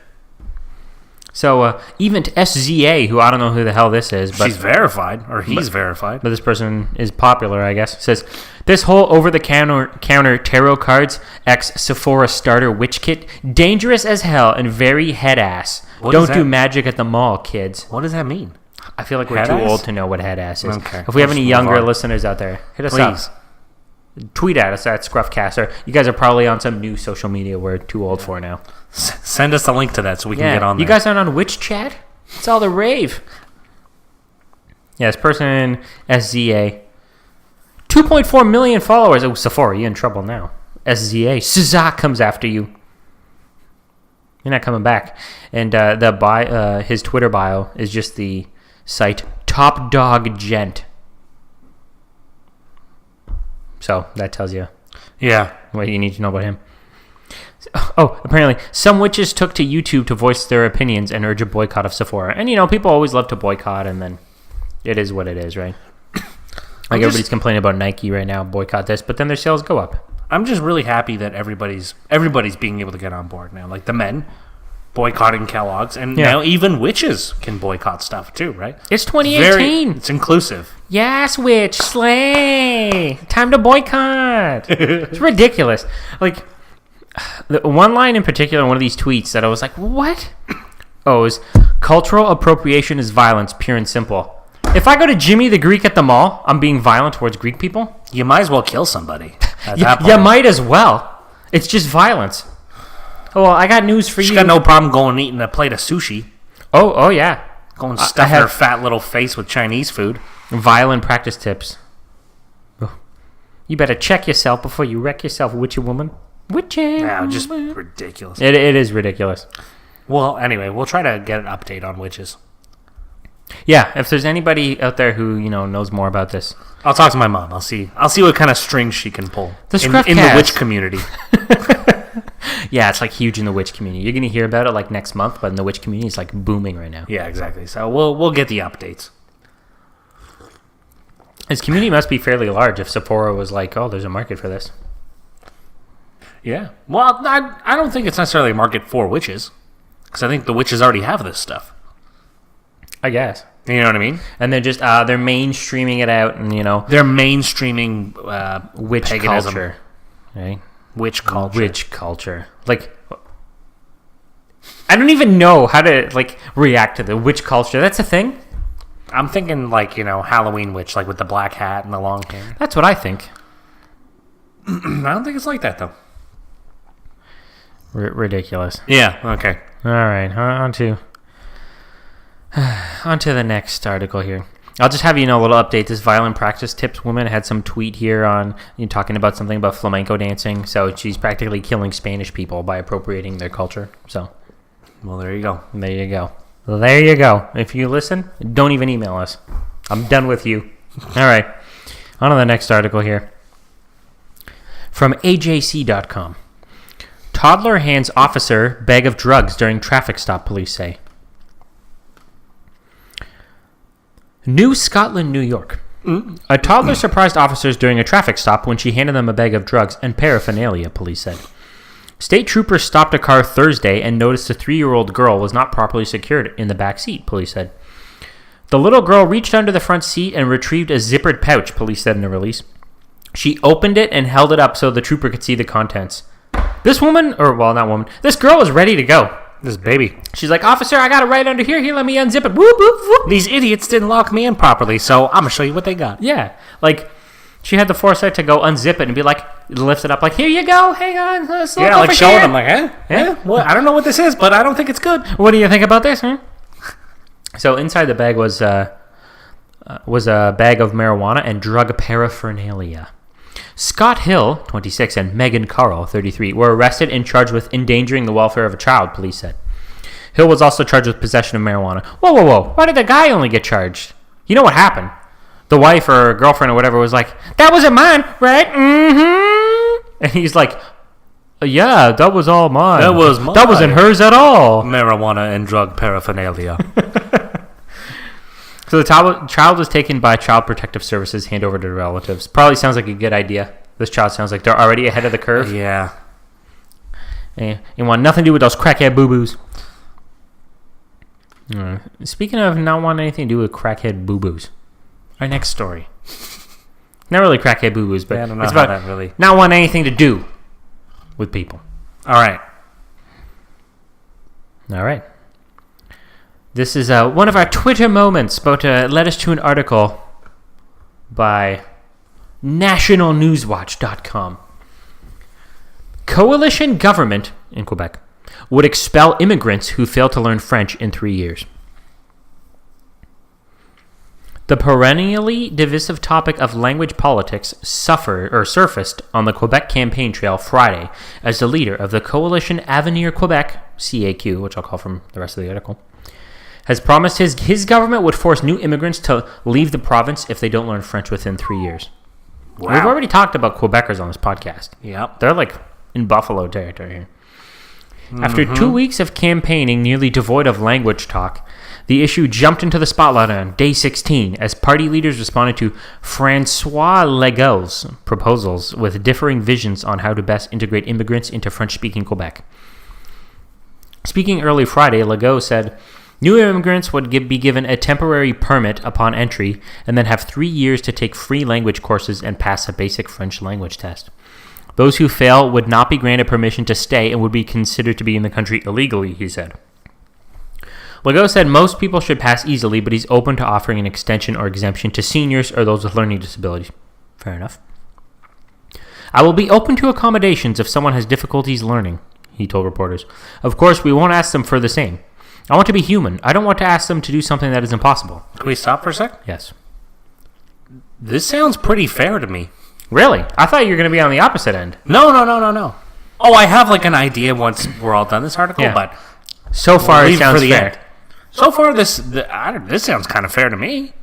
So, even to SZA, who I don't know who the hell this is, but She's verified, or he's verified. but this person is popular, I guess, says, this whole over-the-counter tarot cards x Sephora starter witch kit, dangerous as hell and very head-ass. What Don't is do that? magic at the mall, kids. What does that mean? I feel like we're Head too ass? old to know what head-ass is. Okay, If we have let's any move younger on. listeners out there, hit us Please. up. Tweet at us at ScruffCast, or you guys are probably on some new social media we're too old for now. Send us a link to that so we can get on there. You guys aren't on Witch Chat? It's all the rave. Yeah, this person, SZA. 2.4 million followers. Oh, Sephora, you're in trouble now. SZA. SZA comes after you. You're not coming back. And his Twitter bio is just the site Top Dog Gent. So that tells you Yeah. what you need to know about him. Oh, apparently, some witches took to YouTube to voice their opinions and urge a boycott of Sephora. And, people always love to boycott, and then it is what it is, right? Like, everybody's complaining about Nike right now, boycott this, but then their sales go up. I'm just really happy that everybody's being able to get on board now. Like, the men boycotting Kellogg's, and now even witches can boycott stuff, too, right? It's 2018. It's inclusive. Yes, witch, slay! Time to boycott! It's ridiculous. Like, the one line in particular, one of these tweets that I was like, what? Oh, it was, cultural appropriation is violence, pure and simple. If I go to Jimmy the Greek at the mall, I'm being violent towards Greek people? You might as well kill somebody. You might as well. It's just violence. Oh, well, I got news for you. She's got no problem going and eating a plate of sushi. Oh yeah. Go and stuff her fat little face with Chinese food. Violent practice tips. You better check yourself before you wreck yourself, witchy woman. Witchy. Yeah, just ridiculous. It is ridiculous. Well, anyway, we'll try to get an update on witches. Yeah, if there's anybody out there who knows more about this, I'll talk to my mom. I'll see what kind of strings she can pull in the witch community. Yeah, it's like huge in the witch community. You're gonna hear about it like next month, but in the witch community, it's like booming right now. Yeah, exactly. So we'll get the updates. This community must be fairly large. If Sephora was like, oh, there's a market for this. Yeah. Well, I don't think it's necessarily a market for witches, because I think the witches already have this stuff. I guess. You know what I mean? And they're just they're mainstreaming it out, and they're mainstreaming witch paganism. Culture, right? Witch culture. Witch culture. Like, I don't even know how to react to the witch culture. That's a thing. I'm thinking Halloween witch, like with the black hat and the long hair. That's what I think. I don't think it's like that though. Ridiculous. Yeah. Okay. All right. On to the next article here. I'll just have a little update. This violent practice tips woman had some tweet here on talking about something about flamenco dancing. So she's practically killing Spanish people by appropriating their culture. So, well, there you go. There you go. There you go. If you listen, don't even email us. I'm done with you. All right. On to the next article here. From AJC.com. Toddler hands officer bag of drugs during traffic stop, police say. New Scotland, New York. A toddler surprised officers during a traffic stop when she handed them a bag of drugs and paraphernalia, police said. State troopers stopped a car Thursday and noticed a 3-year-old girl was not properly secured in the back seat, police said. The little girl reached under the front seat and retrieved a zippered pouch, police said in a release. She opened it and held it up so the trooper could see the contents. This girl was ready to go. This baby. She's like, officer, I got it right under here. Here, let me unzip it. Whoop, whoop, whoop. These idiots didn't lock me in properly, so I'm going to show you what they got. Yeah. She had the foresight to go unzip it and be like, lift it up, like, here you go, hang on. Yeah, like showing them, like, Yeah? Well, I don't know what this is, but I don't think it's good. What do you think about this, huh? So inside the bag was a bag of marijuana and drug paraphernalia. Scott Hill, 26, and Megan Carl, 33, were arrested and charged with endangering the welfare of a child, police said. Hill was also charged with possession of marijuana. Whoa. Why did the guy only get charged? You know what happened? The wife or girlfriend or whatever was like, that wasn't mine, right? Mm-hmm. And he's like, yeah, that was all mine. That was mine. That wasn't hers at all. Marijuana and drug paraphernalia. So the child was taken by Child Protective Services, hand over to relatives. Probably sounds like a good idea. This child sounds like they're already ahead of the curve. Yeah. You want nothing to do with those crackhead boo-boos. Speaking of not wanting anything to do with crackhead boo-boos, our next story. Not really crackhead boo-boos, but it's about that really... not wanting anything to do with people. All right. This is one of our Twitter moments, but led us to an article by nationalnewswatch.com. Coalition government in Quebec would expel immigrants who fail to learn French in 3 years. The perennially divisive topic of language politics surfaced on the Quebec campaign trail Friday as the leader of the coalition Avenir Quebec, CAQ, which I'll call from the rest of the article, has promised his government would force new immigrants to leave the province if they don't learn French within 3 years. Wow. We've already talked about Quebecers on this podcast. Yep. They're like in Buffalo territory here. After 2 weeks of campaigning nearly devoid of language talk, the issue jumped into the spotlight on day 16 as party leaders responded to Francois Legault's proposals with differing visions on how to best integrate immigrants into French-speaking Quebec. Speaking early Friday, Legault said, new immigrants would be given a temporary permit upon entry and then have 3 years to take free language courses and pass a basic French language test. Those who fail would not be granted permission to stay and would be considered to be in the country illegally, he said. Legault said most people should pass easily, but he's open to offering an extension or exemption to seniors or those with learning disabilities. Fair enough. I will be open to accommodations if someone has difficulties learning, he told reporters. Of course, we won't ask them for the same. I want to be human. I don't want to ask them to do something that is impossible. Can we stop for a sec? Yes. This sounds pretty fair to me. Really? I thought you were going to be on the opposite end. No. Oh, I have like an idea once we're all done this article, Yeah. but So far, we'll it leave sounds for the fair. end. So far, this sounds kind of fair to me.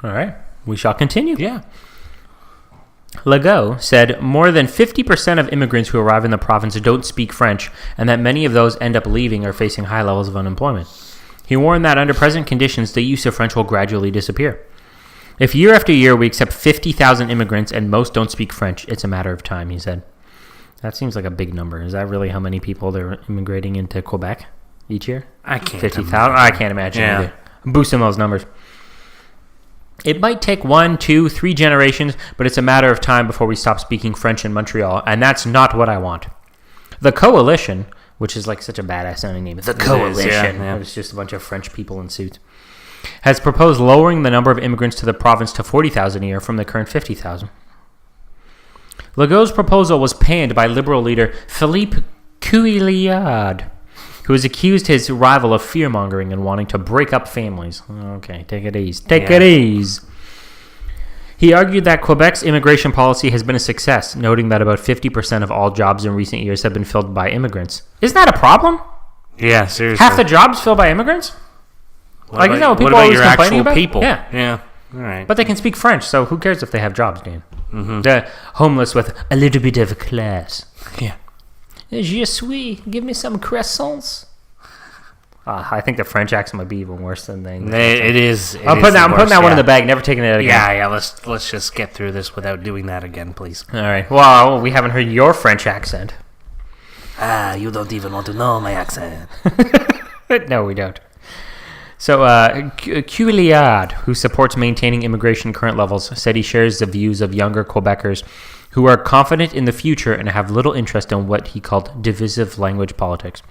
All right. We shall continue. Yeah. Legault said more than 50% of immigrants who arrive in the province don't speak French, and that many of those end up leaving or facing high levels of unemployment. He warned that under present conditions, the use of French will gradually disappear. If year after year we accept 50,000 immigrants and most don't speak French, it's a matter of time, he said. That seems like a big number. Is that really how many people they're immigrating into Quebec each year? I can't. 50,000? I can't imagine. Yeah. Either. I'm boosting those numbers. It might take 1, 2, 3 generations, but it's a matter of time before we stop speaking French in Montreal, and that's not what I want. The Coalition, which is like such a badass sounding name, the Coalition, yeah. it's just a bunch of French people in suits, has proposed lowering the number of immigrants to the province to 40,000 a year from the current 50,000. Legault's proposal was panned by Liberal leader Philippe Couillard, who has accused his rival of fear-mongering and wanting to break up families. Okay, take it easy. Take it easy. He argued that Quebec's immigration policy has been a success, noting that about 50% of all jobs in recent years have been filled by immigrants. Isn't that a problem? Yeah, seriously. Half the jobs filled by immigrants? What Isn't that what people about always your complaining actual about? people? Yeah. Yeah. All right. But they can speak French, so who cares if they have jobs, Dan? They're homeless with a little bit of class. Yeah. Je suis. Give me some croissants. I think the French accent might be even worse than the English. It is. I'm putting that one in the bag. Never taking it out again. Yeah. Let's just get through this without doing that again, please. All right. Well, we haven't heard your French accent. You don't even want to know my accent. No, we don't. So, Couillard, who supports maintaining immigration current levels, said he shares the views of younger Quebecers who are confident in the future and have little interest in what he called divisive language politics.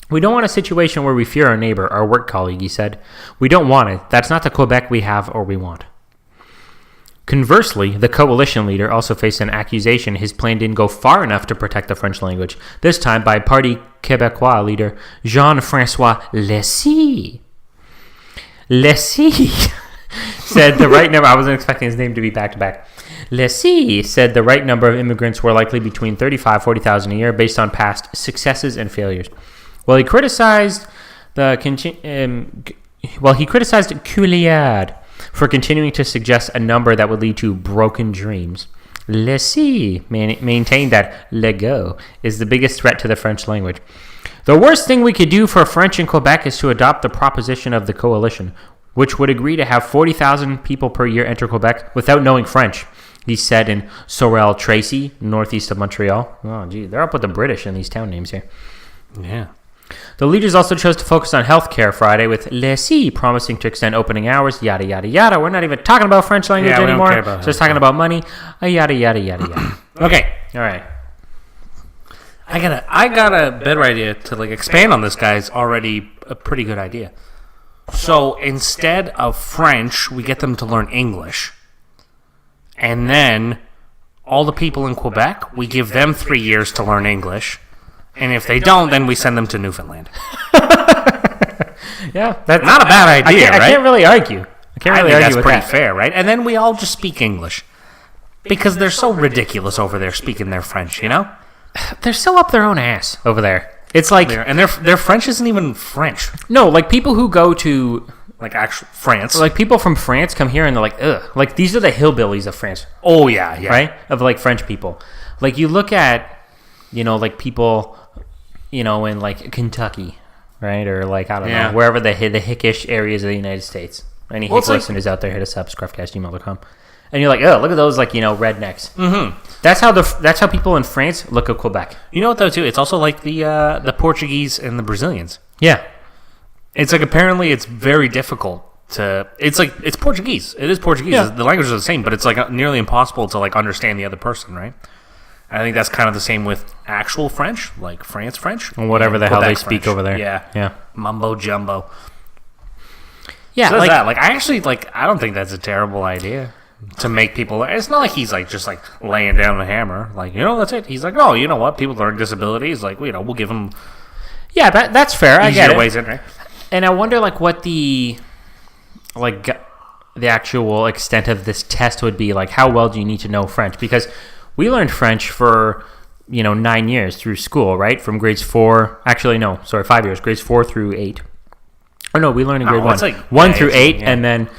We don't want a situation where we fear our neighbor, our work colleague, he said. We don't want it. That's not the Quebec we have or we want. Conversely, the coalition leader also faced an accusation his plan didn't go far enough to protect the French language, this time by Parti Québécois leader Jean-François Lessy. Lessy said the right number... I wasn't expecting his name to be back-to-back. Lessy said the right number of immigrants were likely between 35,000 and 40,000 a year based on past successes and failures. While he criticized Couillard for continuing to suggest a number that would lead to broken dreams, Lessy maintained that Legault is the biggest threat to the French language. The worst thing we could do for French in Quebec is to adopt the proposition of the coalition, which would agree to have 40,000 people per year enter Quebec without knowing French, he said in Sorel-Tracy, northeast of Montreal. Oh, gee, they're up with the British in these town names here. Yeah. The leaders also chose to focus on healthcare Friday, with Lessy promising to extend opening hours, yada, yada, yada. We're not even talking about French language anymore. Just talking about money, yada, yada, yada, yada. Okay. All right. I got a better idea to expand on this guy's already a pretty good idea. So instead of French, we get them to learn English. And then all the people in Quebec, we give them 3 years to learn English. And if they don't, then we send them to Newfoundland. Yeah, that's Not a bad idea, I right? can't really argue. I can't really argue that's with pretty that. fair, right? And then we all just speak English. Because they're so ridiculous over there speaking their French, you know? They're so up their own ass over there. It's like... And their French isn't even French. No, like people who go to... Actual France. Like people from France come here and they're like, ugh. Like these are the hillbillies of France. Oh, yeah. Right? Of French people. Like you look at, people in like Kentucky, right? Or like, I don't know, wherever the hickish areas of the United States. Any hick listeners out there, hit us up, scruffcast@gmail.com. And you're like, oh, look at those, like, rednecks. Mm-hmm. That's how people in France look at Quebec. You know what, though, too? It's also like the Portuguese and the Brazilians. Yeah. It's like, apparently it's very difficult to... It's like, it's Portuguese. It is Portuguese. Yeah. The languages are the same, but it's like nearly impossible to like understand the other person, right? I think that's kind of the same with actual French, like France French. Or whatever the hell they speak French. over there. Yeah. Mumbo jumbo. Yeah, so that. Like, I actually, like, I don't think that's a terrible idea to make people... It's not like he's, like, just, like, laying down the hammer. Like, that's it. He's like, oh, you know what? People learn disabilities. Like, we'll give them... Yeah, that's fair. I get it. Ways in, right? And I wonder, like, what the actual extent of this test would be. Like, how well do you need to know French? Because we learned French for, 9 years through school, right? From grades 4... Actually, no. Sorry, 5 years. Grades 4 through 8. Oh, no, we learned in grade 1. Like 1 through 8, and then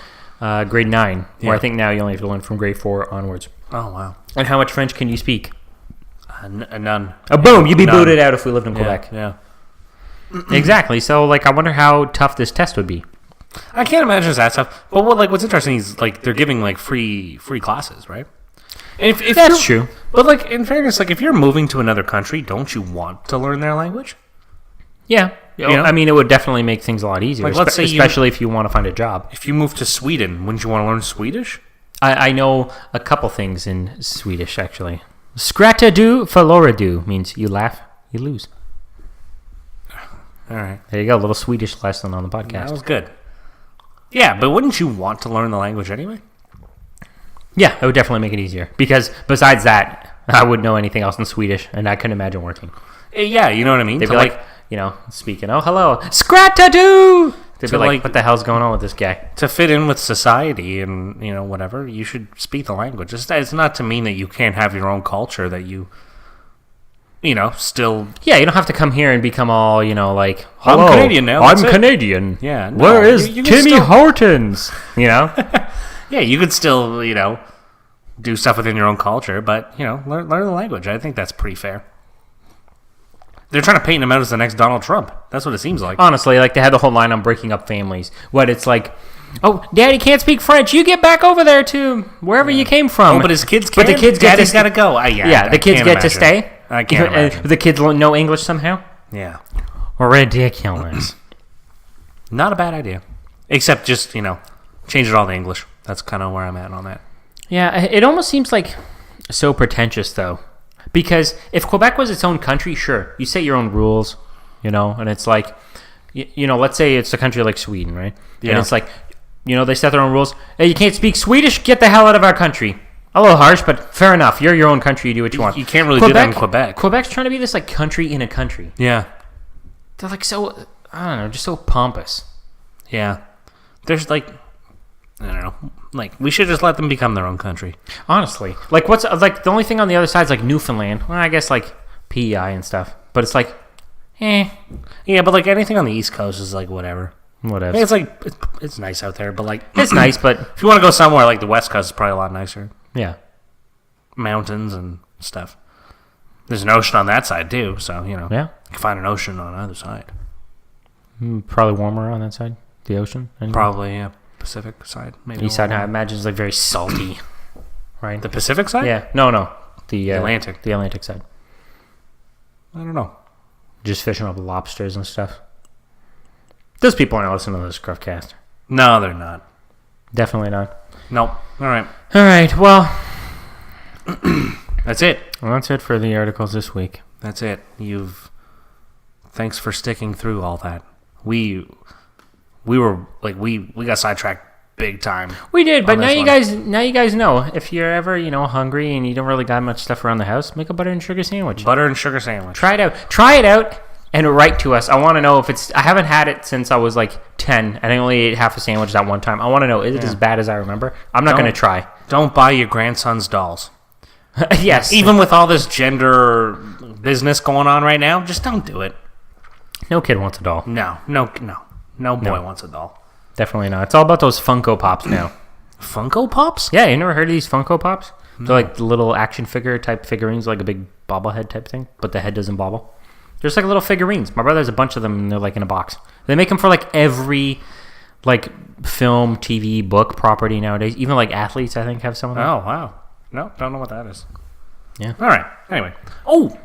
grade 9, where I think now you only have to learn from grade 4 onwards. Oh, wow. And how much French can you speak? None. Oh, boom, you'd be booted out if we lived in Quebec. Yeah. Exactly. So, like, I wonder how tough this test would be. I can't imagine it's that tough. But what's interesting is, like, they're giving, like, free classes, right? And if that's true. But, like, in fairness, like, if you're moving to another country, don't you want to learn their language? Yeah. I mean, it would definitely make things a lot easier, like, let's say especially if you want to find a job. If you move to Sweden, wouldn't you want to learn Swedish? I know a couple things in Swedish, actually. Skratta du förlorar du means you laugh, you lose. All right. There you go, a little Swedish lesson on the podcast. That was good. Yeah, but wouldn't you want to learn the language anyway? Yeah, it would definitely make it easier. Because besides that, I wouldn't know anything else in Swedish, and I couldn't imagine working. Yeah, you know what I mean? They'd be like, speaking, oh, hello, Skratta-doo! They'd be like, what the hell's going on with this guy? To fit in with society and, whatever, you should speak the language. It's not to mean that you can't have your own culture, that you, still... Yeah, you don't have to come here and become all, like, hello, I'm Canadian now. I'm Canadian. Yeah. No, where is Timmy Hortons? Yeah, you could still, do stuff within your own culture, but, learn the language. I think that's pretty fair. They're trying to paint him out as the next Donald Trump. That's what it seems like. Honestly, like, they had the whole line on breaking up families. What, it's like, oh, Daddy can't speak French. You get back over there to wherever you came from. Oh, but his kids can't? But the kids Daddy's got to go. The kids get to stay. I can't imagine. The kids know English somehow? Yeah. Ridiculous. Not a bad idea. Except just, change it all to English. That's kind of where I'm at on that. Yeah, it almost seems like so pretentious, though. Because if Quebec was its own country, sure, you set your own rules, and it's like, let's say it's a country like Sweden, right? Yeah. And it's like, they set their own rules. Hey, you can't speak Swedish? Get the hell out of our country. A little harsh, but fair enough. You're your own country. You do what you want. You can't really do that in Quebec. Quebec's trying to be this, like, country in a country. Yeah. They're, like, so, I don't know, just so pompous. Yeah. There's, like... I don't know. Like, we should just let them become their own country. Honestly. Like, the only thing on the other side is, like, Newfoundland. Well, I guess, like, PEI and stuff. But it's like, Yeah, but, like, anything on the East Coast is, like, whatever. Whatever. I mean, it's, like, it's nice out there, but, like... It's nice, but... If you want to go somewhere, like, the West Coast is probably a lot nicer. Yeah. Mountains and stuff. There's an ocean on that side, too, so, Yeah. You can find an ocean on the other side. Probably warmer on that side. The ocean. Anyway. Probably, yeah. Pacific side, maybe. East side, I imagine, is like very salty, right? The Pacific side? Yeah, no, the Atlantic. The Atlantic side. I don't know. Just fishing up lobsters and stuff. Those people aren't listening to the ScruffCast. No, they're not. Definitely not. Nope. All right. Well, that's it. Well, that's it for the articles this week. That's it. Thanks for sticking through all that. We were like we got sidetracked big time. We did, but now you guys know if you're ever hungry and you don't really got much stuff around the house, make a butter and sugar sandwich. Butter and sugar sandwich. Try it out, and write to us. I want to know if it's. I haven't had it since I was like 10, and I only ate half a sandwich that one time. I want to know, is it as bad as I remember? I'm not going to try. Don't buy your grandson's dolls. Yes, even with all this gender business going on right now, just don't do it. No kid wants a doll. No boy wants a doll. Definitely not. It's all about those Funko Pops now. Funko Pops? Yeah, you never heard of these Funko Pops? They're like little action figure type figurines, like a big bobblehead type thing, but the head doesn't bobble. There's like little figurines. My brother has a bunch of them, and they're like in a box. They make them for like every like film, TV, book property nowadays. Even like athletes, I think, have some of them. Oh, wow. No, don't know what that is. Yeah. All right. Anyway. Oh,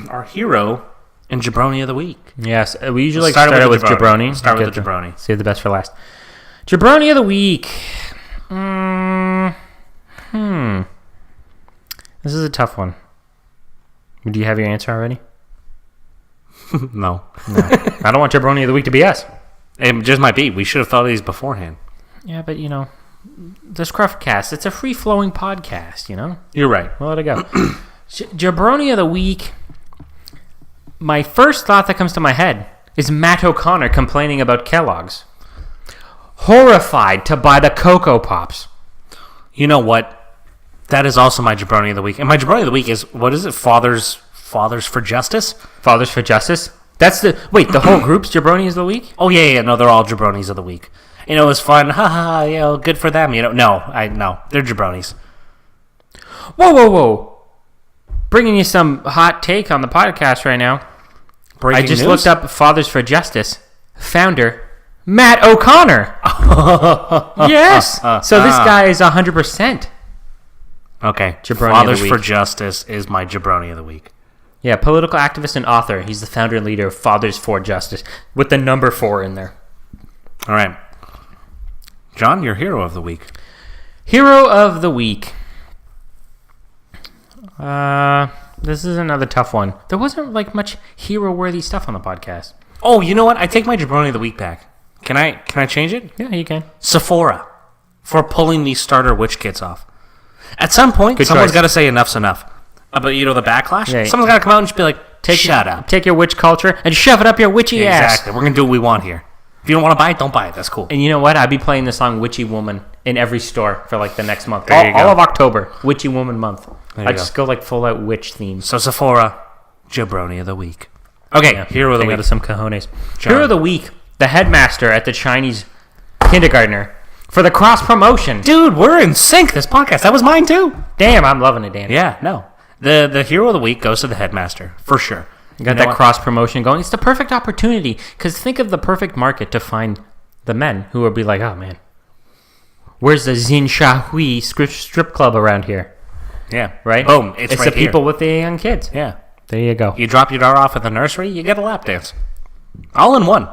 our hero and jabroni of the week. Yes, we usually like Start start with with the jabroni. Start with Get the jabroni. Save the best for last. Jabroni of the week. This is a tough one. Do you have your answer already? No. I don't want jabroni of the week to be us. It just might be. We should have thought of these beforehand. Yeah, but the ScruffCast, it's a free-flowing podcast, You're right. We'll let it go. Jabroni of the week. My first thought that comes to my head is Matt O'Connor complaining about Kellogg's. Horrified to buy the Cocoa Pops. You know what? That is also my jabroni of the week. And my jabroni of the week is, what is it? Fathers for Justice? Fathers for Justice? That's the whole group's jabroni of the week? Oh, yeah. No, they're all jabronis of the week. It was fun. Ha, good for them. No, they're jabronis. Whoa. Bringing you some hot take on the podcast right now. Breaking I just news? looked up Fathers for Justice founder Matt O'Connor. Yes. So this guy is 100%. Okay. Jabroni of the Fathers for week. Justice is my jabroni of the week. Yeah, political activist and author. He's the founder and leader of Fathers for Justice with the number 4 in there. All right. John, your hero of the week. Hero of the week. This is another tough one. There wasn't like much hero-worthy stuff on the podcast. Oh, you know what? I take my jabroni of the week back. Can I change it? Yeah, you can. Sephora for pulling these starter witch kits off. At some point, Good someone's choice. got to say enough's enough. But the backlash? Yeah. Someone's got to come out and just be like, shut up. Take your witch culture and shove it up your witchy ass. Exactly. We're going to do what we want here. If you don't want to buy it, don't buy it. That's cool. And you know what? I'd be playing the song Witchy Woman in every store for like the next month. There you go. All of October. Witchy Woman month. There you I'd just go like full out witch theme. So Sephora, jabroni of the week. Okay, hero of the They week. got some cojones. John. Hero of the week. The headmaster at the Chinese kindergartner for the cross promotion. Dude, we're in sync this podcast. That was mine too. Damn, I'm loving it, Dan. Yeah, no. The hero of the week goes to the headmaster, for sure. You got that cross promotion going. It's the perfect opportunity because think of the perfect market to find the men who will be like, oh man, where's the Xin Sha Hui strip club around here? Yeah. Right? Boom. It's right the here. people with the young kids. Yeah. There you go. You drop your daughter off at the nursery, you get a lap dance. All in one.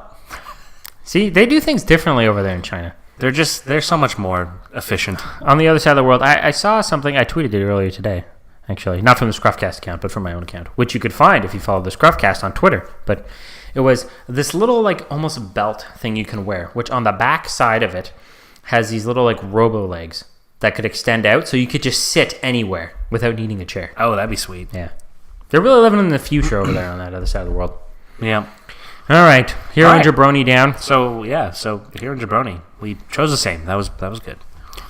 See, they do things differently over there in China. They're so much more efficient. On the other side of the world, I saw something, I tweeted it earlier today, actually. Not from the ScruffCast account, but from my own account, which you could find if you follow the ScruffCast on Twitter. But it was this little, like, almost belt thing you can wear, which on the back side of it has these little, like, robo legs that could extend out, so you could just sit anywhere without needing a chair. Oh, that'd be sweet. Yeah. They're really living in the future over there on that other side of the world. Yeah. All right. Hero All and right. Jabroni down. So hero and jabroni. We chose the same. That was good.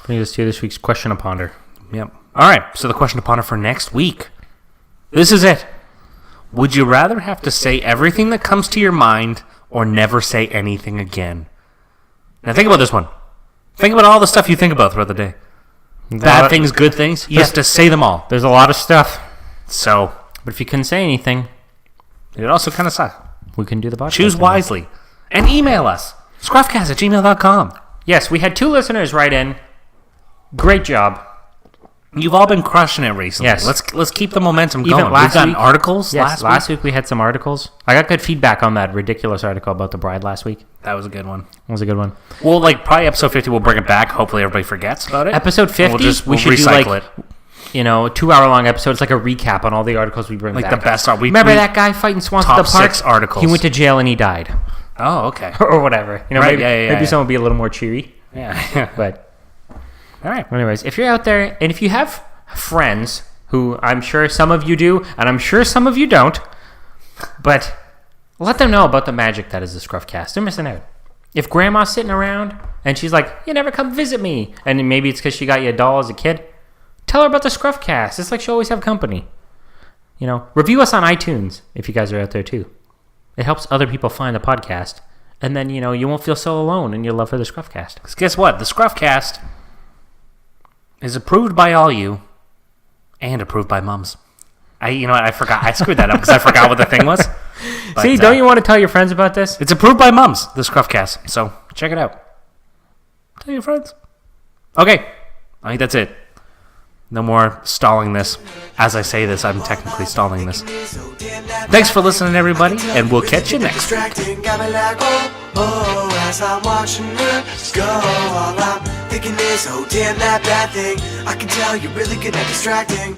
Brings us to this week's question to ponder. Yep. All right. So the question to ponder for next week. This is it. Would you rather have to say everything that comes to your mind or never say anything again? Now think about this one. Think about all the stuff you think about throughout the day. Bad things, good things. You have to say them all. There's a lot of stuff. So But if you couldn't say anything, it also kind of sucks. we can do the podcast. Choose wisely. And email us. ScruffCast@gmail.com. Yes, we had 2 listeners write in. Great job. You've all been crushing it recently. Yes. Let's keep the momentum Even going. last We've gotten week- articles Yes, last week. week we had some articles. I got good feedback on that ridiculous article about the bride last week. That was a good one. That was a good one. Well, probably episode 50, we'll bring it back. Hopefully everybody forgets about it. Episode 50, We'll we should do recycle like, it. 2-hour-long episodes, like a recap on all the articles we bring Like back. the best art. Remember that guy fighting swans top at the park? 6 articles. He went to jail and he died. Oh, okay. Or whatever. Right, maybe someone would be a little more cheery. Yeah. But All right. anyways, if you're out there and if you have friends who I'm sure some of you do and I'm sure some of you don't, but let them know about the magic that is the ScruffCast. They're missing out. If grandma's sitting around and she's like, you never come visit me, and maybe it's because she got you a doll as a kid, tell her about the ScruffCast. It's like she'll always have company. Review us on iTunes if you guys are out there too. It helps other people find the podcast. And then, you won't feel so alone in your love for the ScruffCast. 'Cause guess what? The ScruffCast is approved by all you and approved by mums. I forgot. I screwed that up because I forgot what the thing was. But, See, don't you want to tell your friends about this? It's approved by moms, the ScruffCast. So check it out. Tell your friends. Okay, I think that's it. No more stalling this. As I say this, I'm technically stalling this. Thanks for listening, everybody, and we'll catch you next week. As I'm watching her go, all I'm thinking is, oh damn that bad thing. I can tell you're really good at distracting.